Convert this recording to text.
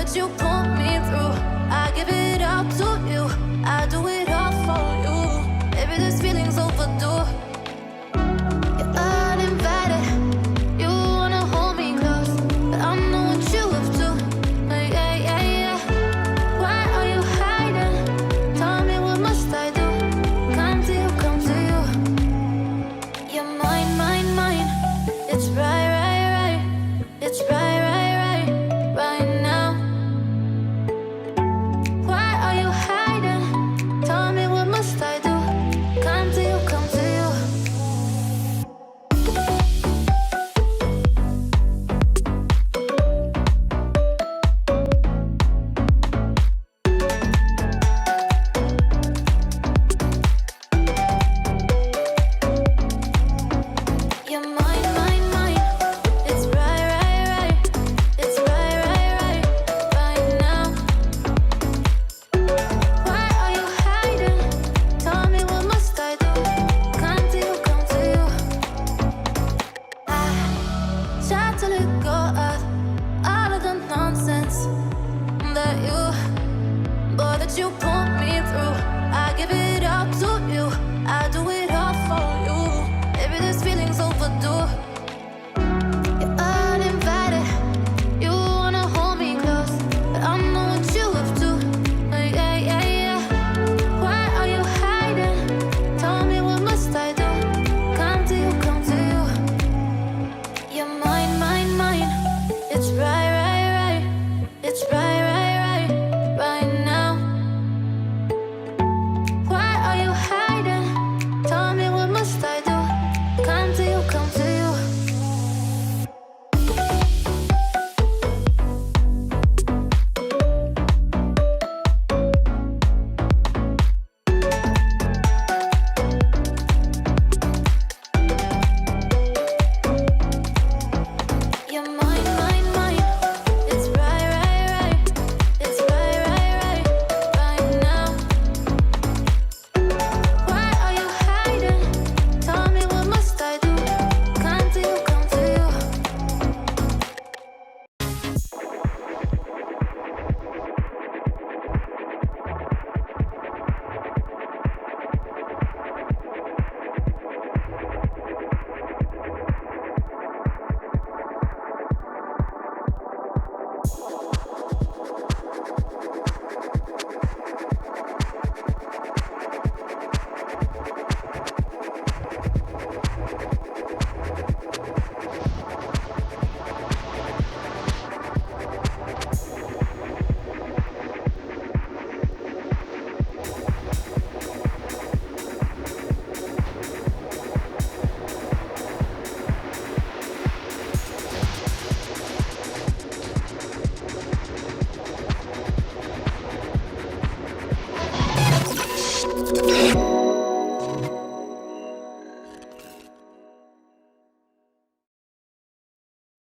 that you pull me through. I give it up to you, I do it all for you. Maybe this feeling's overdue. You're uninvited, you wanna hold me close, but I know what you have to. Yeah, yeah, yeah. Why are you hiding? Tell me, what must I do? Come to you, come to you. You're mine, mine, mine. It's right, right, right. It's right, right, right, right now. Why are you hiding? Tell me, what must I do? Come to you, come to you. You're mine, mine, mine. It's right, right, right. It's right, right, right, right now. Why are you hiding? Tell me, what must I do? Come to you, come to you. I try to let go of all of the nonsense that you pull me through. I give it up to you, I do it all for you. Maybe this feeling's overdue. You're uninvited, you wanna hold me close, but I know what you have to. Yeah, yeah, yeah. Why are you hiding? Tell me, what must I do? Come to you, come to you. You're mine, mine, mine. It's right, right, right. It's right.